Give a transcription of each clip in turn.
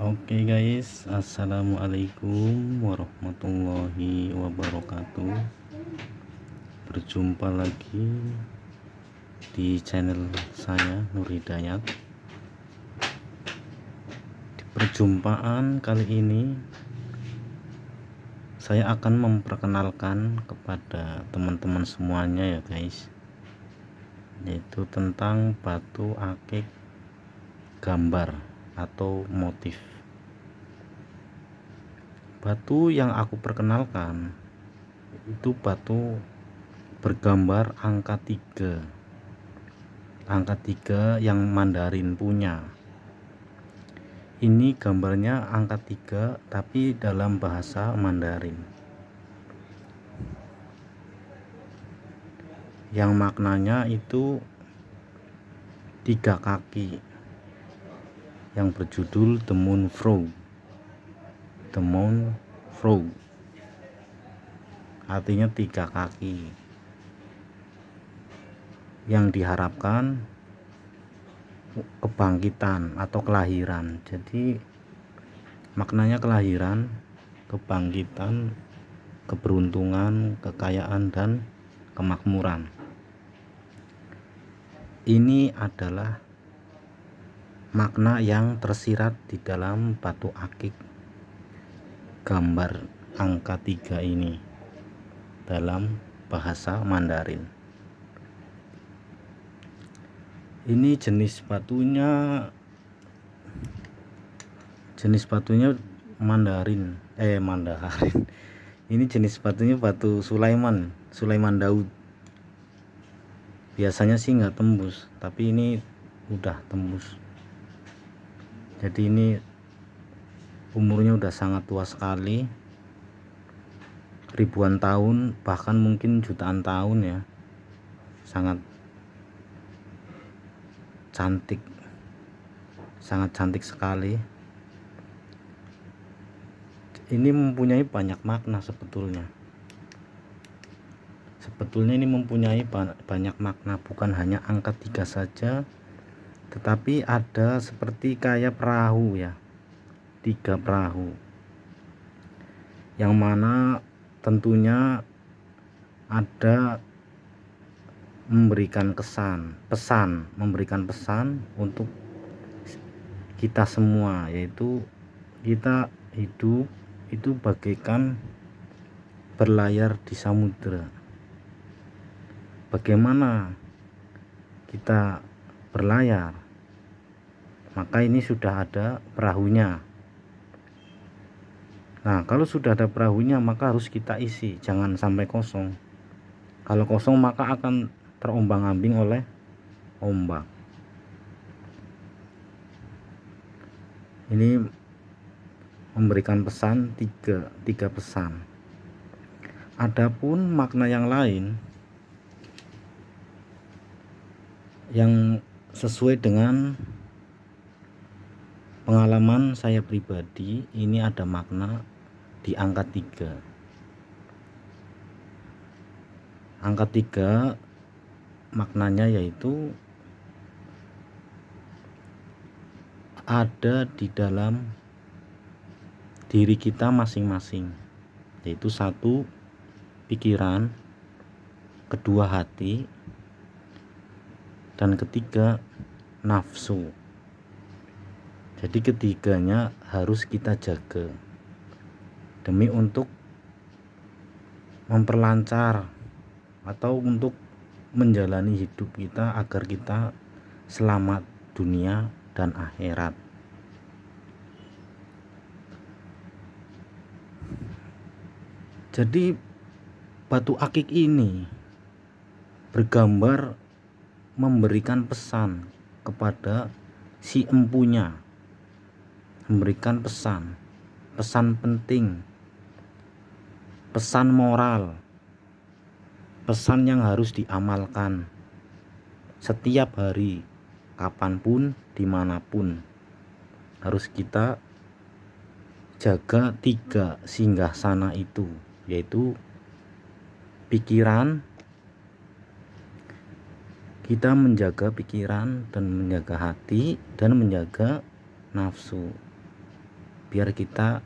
Oke guys, assalamualaikum warahmatullahi wabarakatuh. Berjumpa lagi di channel saya Nur Hidayat. Di perjumpaan kali ini saya akan memperkenalkan kepada teman-teman semuanya ya guys, yaitu tentang batu akik gambar atau motif. Batu yang aku perkenalkan itu batu bergambar angka 3. Angka 3 yang Mandarin punya. Ini gambarnya angka 3 tapi dalam bahasa Mandarin. Yang maknanya itu 3 kaki. Yang berjudul The Moon Frog. The Moon Frog. Artinya 3 kaki. Yang diharapkan kebangkitan atau kelahiran. Jadi maknanya kelahiran, kebangkitan, keberuntungan, kekayaan, dan kemakmuran. Ini adalah makna yang tersirat di dalam batu akik gambar angka 3 ini dalam bahasa Mandarin. Ini jenis batunya Mandarin. Ini jenis batunya batu Sulaiman Daud. Biasanya sih nggak tembus, tapi ini udah tembus. Jadi ini umurnya udah sangat tua sekali, ribuan tahun, bahkan mungkin jutaan tahun ya. Sangat cantik sekali. Ini mempunyai banyak makna sebetulnya. Ini mempunyai banyak makna, bukan hanya angka 3 saja, tetapi ada seperti kayak perahu ya, 3 perahu, yang mana tentunya ada memberikan pesan untuk kita semua, yaitu kita hidup itu bagaikan berlayar di samudera. Bagaimana kita berlayar? Maka ini sudah ada perahunya. Nah, kalau sudah ada perahunya maka harus kita isi, jangan sampai kosong. Kalau kosong maka akan terombang-ambing oleh ombak. Ini memberikan pesan tiga pesan. Adapun makna yang lain yang sesuai dengan pengalaman saya pribadi, ini ada makna di angka 3. Angka 3 maknanya yaitu ada di dalam diri kita masing-masing, yaitu 1 pikiran, 2 hati, dan 3 nafsu. Jadi ketiganya harus kita jaga demi untuk memperlancar atau untuk menjalani hidup kita agar kita selamat dunia dan akhirat. Jadi batu akik ini bergambar memberikan pesan kepada si empunya, memberikan pesan penting, pesan moral, pesan yang harus diamalkan setiap hari, kapanpun, dimanapun. Harus kita jaga 3 singgasana itu, yaitu pikiran. Kita menjaga pikiran dan menjaga hati dan menjaga nafsu. biar kita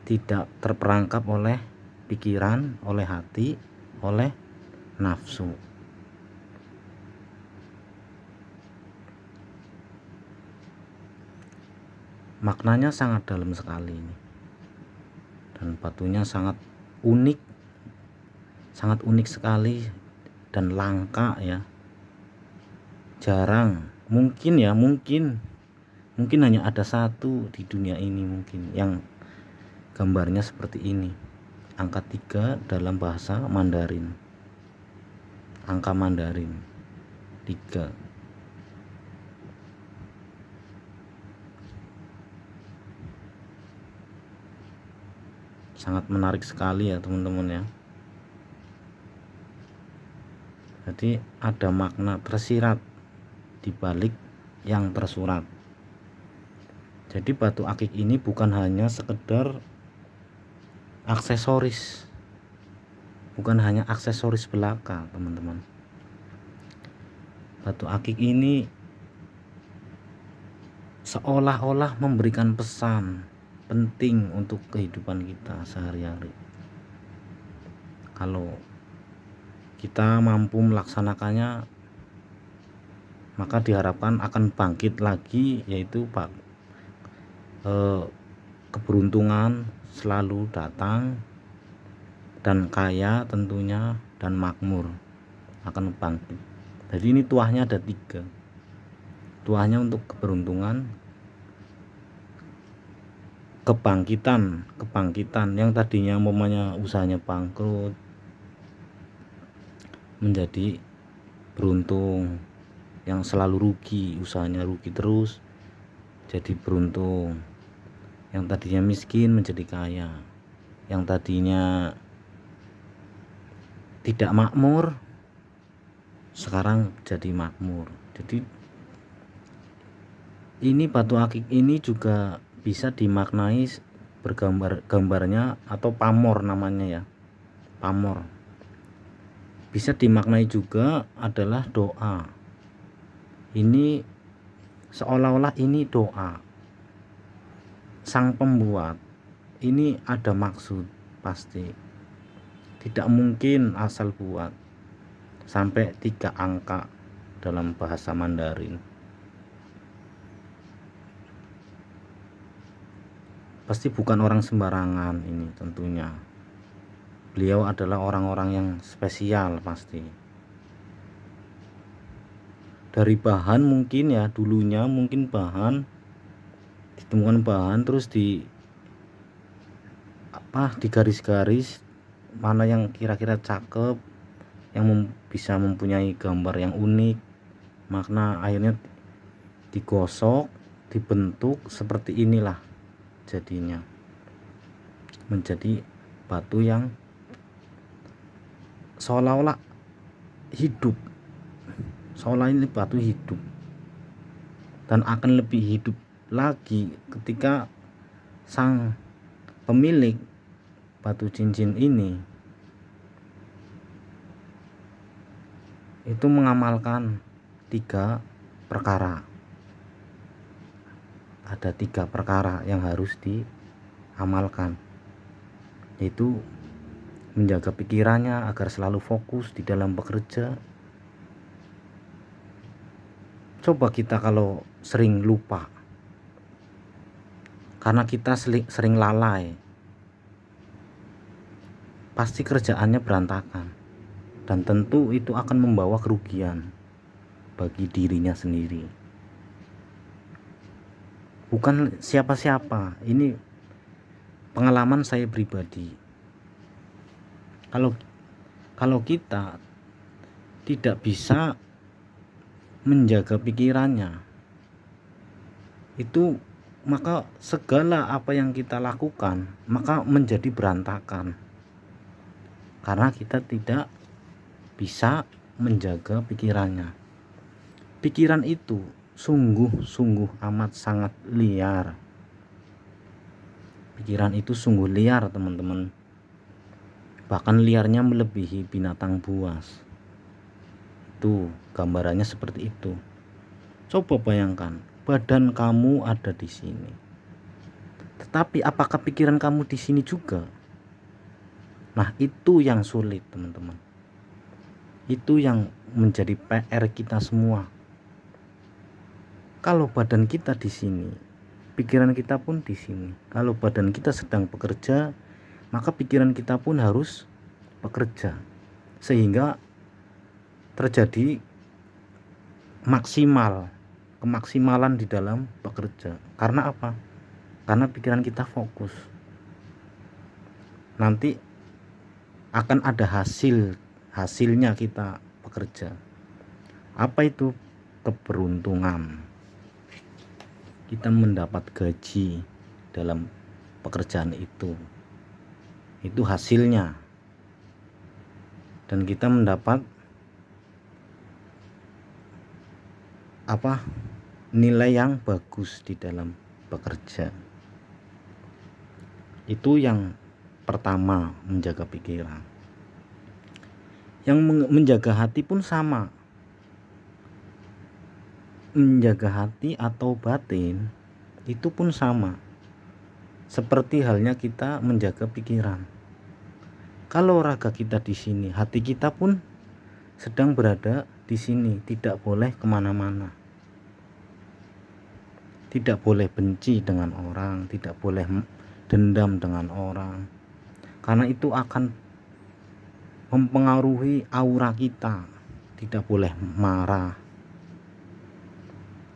tidak terperangkap oleh pikiran, oleh hati, oleh nafsu. Maknanya sangat dalam sekali ini, dan batunya sangat unik sekali dan langka ya, jarang, mungkin hanya ada satu di dunia ini mungkin yang gambarnya seperti ini. Angka 3 dalam bahasa Mandarin, angka Mandarin 3. Sangat menarik sekali ya teman-teman ya. Jadi ada makna tersirat di balik yang tersurat. Jadi batu akik ini bukan hanya sekedar aksesoris, bukan hanya aksesoris belaka teman-teman. Batu akik ini seolah-olah memberikan pesan penting untuk kehidupan kita sehari-hari. Kalau kita mampu melaksanakannya, maka diharapkan akan bangkit lagi, yaitu keberuntungan selalu datang, dan kaya tentunya, dan makmur akan bangkit. Jadi ini tuahnya ada 3. Tuahnya untuk keberuntungan, kebangkitan yang tadinya umpamanya usahanya bangkrut menjadi beruntung, yang selalu rugi, usahanya rugi terus jadi beruntung, yang tadinya miskin menjadi kaya, yang tadinya tidak makmur sekarang jadi makmur. Jadi ini batu akik ini juga bisa dimaknai gambarnya atau pamor namanya ya. Pamor bisa dimaknai juga adalah doa. Ini seolah-olah ini doa sang pembuat. Ini ada maksud pasti, tidak mungkin asal buat. Sampai 3 angka dalam bahasa Mandarin. Pasti bukan orang sembarangan ini tentunya. Beliau adalah orang-orang yang spesial pasti. Dari bahan mungkin ya, dulunya mungkin ditemukan bahan terus di garis-garis mana yang kira-kira cakep, yang bisa mempunyai gambar yang unik, makna akhirnya digosok, dibentuk seperti inilah jadinya, menjadi batu yang seolah-olah hidup, seolah ini batu hidup, dan akan lebih hidup lagi ketika sang pemilik batu cincin ini itu mengamalkan 3 perkara. Ada 3 perkara yang harus diamalkan, yaitu menjaga pikirannya agar selalu fokus di dalam bekerja. Coba kita kalau sering lupa karena kita sering lalai, pasti kerjaannya berantakan, dan tentu itu akan membawa kerugian bagi dirinya sendiri. Bukan siapa-siapa, ini pengalaman saya pribadi. Kalau kita tidak bisa menjaga pikirannya, itu maka segala apa yang kita lakukan maka menjadi berantakan, karena kita tidak bisa menjaga pikirannya. Pikiran itu sungguh amat sangat liar. Pikiran itu sungguh liar teman-teman, bahkan liarnya melebihi binatang buas. Itu gambarannya seperti itu. Coba bayangkan, badan kamu ada di sini, Tetapi apakah pikiran kamu di sini juga? Nah, itu yang sulit, teman-teman. Itu yang menjadi PR kita semua. Kalau badan kita di sini, pikiran kita pun di sini. Kalau badan kita sedang bekerja, maka pikiran kita pun harus bekerja, sehingga terjadi kemaksimalan di dalam bekerja. Karena apa? Karena pikiran kita fokus. Nanti akan ada hasilnya kita bekerja. Apa itu? Keberuntungan. Kita mendapat gaji dalam pekerjaan itu. Itu hasilnya. Dan kita mendapat nilai yang bagus di dalam bekerja. Itu yang pertama, menjaga pikiran. Yang menjaga hati pun sama. Menjaga hati atau batin itu pun sama. Seperti halnya kita menjaga pikiran. Kalau raga kita di sini, hati kita pun sedang berada di sini, tidak boleh kemana-mana. Tidak boleh benci dengan orang, tidak boleh dendam dengan orang, karena itu akan mempengaruhi aura kita. Tidak boleh marah.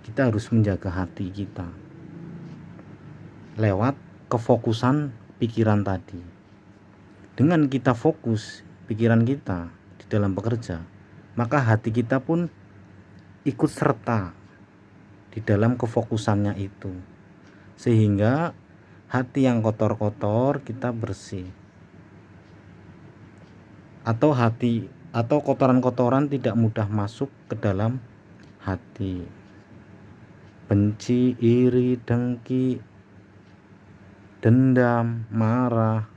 Kita harus menjaga hati kita lewat kefokusan pikiran tadi. Dengan kita fokus pikiran kita di dalam bekerja, maka hati kita pun ikut serta di dalam kefokusannya itu, sehingga hati yang kotor-kotor kita bersih, atau kotoran-kotoran tidak mudah masuk ke dalam hati. Benci, iri, dengki, dendam, marah.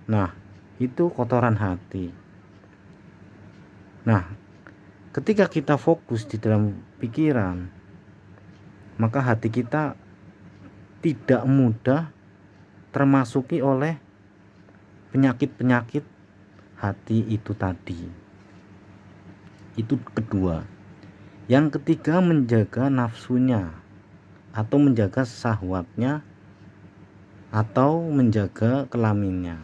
Nah, itu kotoran hati. Nah, ketika kita fokus di dalam pikiran, maka hati kita tidak mudah termasuki oleh penyakit-penyakit hati itu tadi. Itu kedua. Yang ketiga, menjaga nafsunya atau menjaga syahwatnya atau menjaga kelaminnya.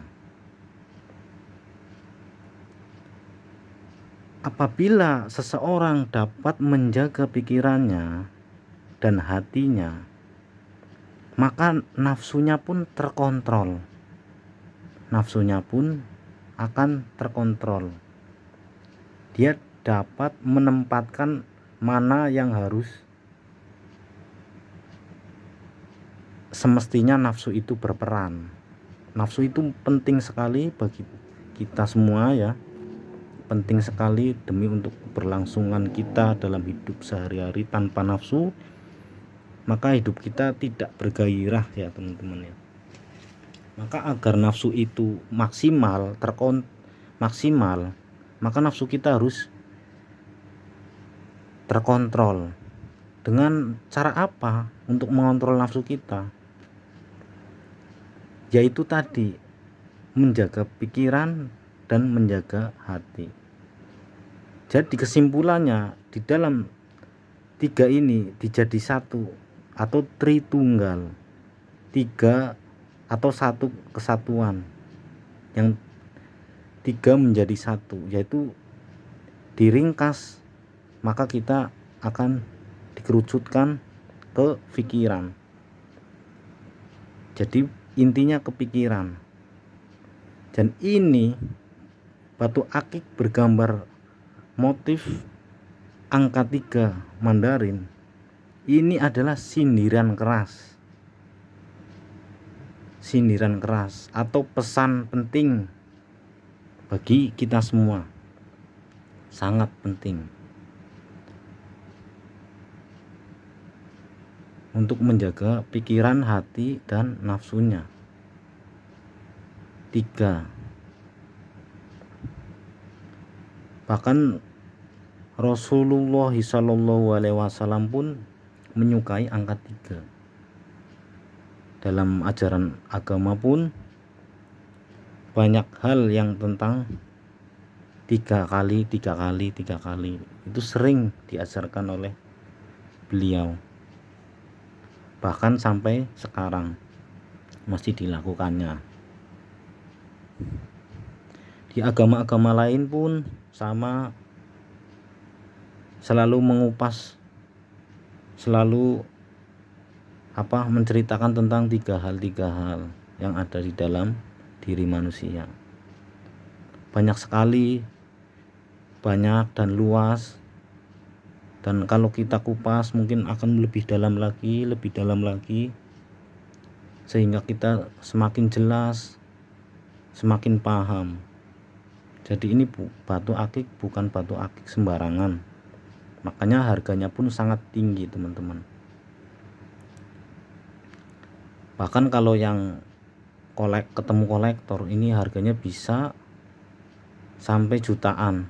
Apabila seseorang dapat menjaga pikirannya dan hatinya, maka nafsunya pun terkontrol. Nafsunya pun akan terkontrol. Dia dapat menempatkan mana yang harus semestinya nafsu itu berperan. Nafsu itu penting sekali bagi kita semua ya. Penting sekali demi untuk keberlangsungan kita dalam hidup sehari-hari. Tanpa nafsu, maka hidup kita tidak bergairah ya teman-teman ya. Maka agar nafsu itu maksimal, maka nafsu kita harus terkontrol. Dengan cara apa untuk mengontrol nafsu kita? Yaitu tadi, menjaga pikiran dan menjaga hati. Jadi kesimpulannya, di dalam tiga ini dijadi satu atau tritunggal, tiga atau satu kesatuan, yang tiga menjadi satu, yaitu diringkas, maka kita akan dikerucutkan ke pikiran. Jadi intinya ke pikiran. Dan ini batu akik bergambar motif angka 3 Mandarin. Ini adalah sindiran keras atau pesan penting bagi kita semua. Sangat penting untuk menjaga pikiran, hati, dan nafsunya. 3. Bahkan Rasulullah SAW pun menyukai angka 3. dalam ajaran agama pun banyak hal yang tentang tiga kali itu sering diajarkan oleh beliau, bahkan sampai sekarang masih dilakukannya. Di agama-agama lain pun sama, selalu mengupas, selalu menceritakan tentang tiga hal yang ada di dalam diri manusia. Banyak sekali, banyak dan luas, dan kalau kita kupas mungkin akan lebih dalam lagi, sehingga kita semakin jelas, semakin paham. Jadi ini batu akik bukan batu akik sembarangan, makanya harganya pun sangat tinggi teman-teman. Bahkan kalau yang ketemu kolektor ini harganya bisa sampai jutaan.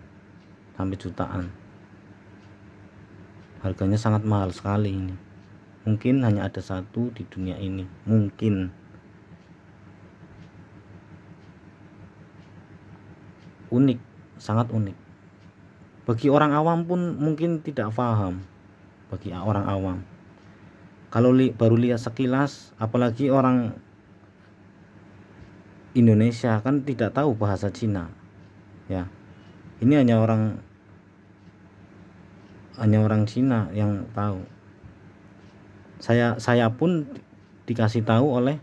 Harganya sangat mahal sekali ini. Mungkin hanya ada satu di dunia ini, mungkin. Unik, sangat unik. Bagi orang awam pun mungkin tidak paham. Bagi orang awam, kalau baru lihat sekilas, apalagi orang Indonesia kan tidak tahu bahasa Cina ya. Ini hanya orang Cina yang tahu. Saya pun dikasih tahu oleh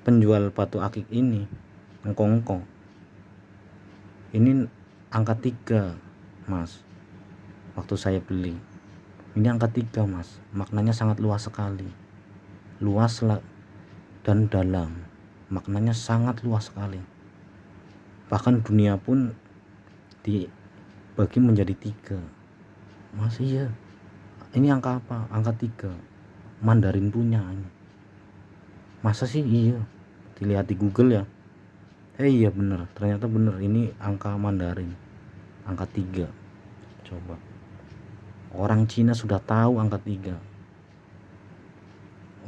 penjual batu akik ini, engkong. Ini angka 3 mas, waktu saya beli. Ini angka 3 mas, maknanya sangat luas sekali, luas dan dalam, maknanya sangat luas sekali. Bahkan dunia pun dibagi menjadi 3 mas. Iya, ini angka apa? Angka 3, Mandarin punya ini. Masa sih? Iya, dilihat di Google ya. Iya bener, ternyata bener, ini angka Mandarin, angka 3. Coba, orang Cina sudah tahu angka 3.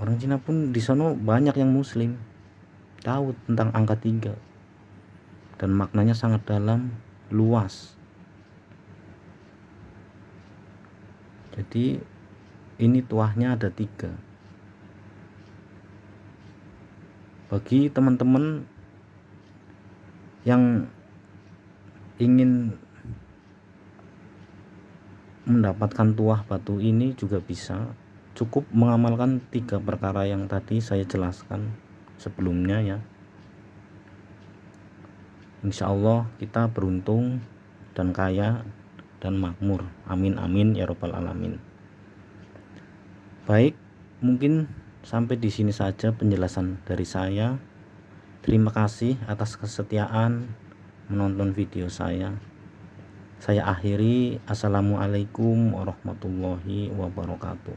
Orang Cina pun di sana banyak yang muslim, tahu tentang angka 3, dan maknanya sangat dalam, luas. Jadi ini tuahnya ada 3. Bagi teman-teman yang ingin mendapatkan tuah batu ini juga bisa, cukup mengamalkan 3 perkara yang tadi saya jelaskan sebelumnya ya. Insya Allah kita beruntung dan kaya dan makmur. Amin amin ya robbal alamin. Baik, mungkin sampai di sini saja penjelasan dari saya. Terima kasih atas kesetiaan menonton video saya. Saya akhiri. Assalamualaikum warahmatullahi wabarakatuh.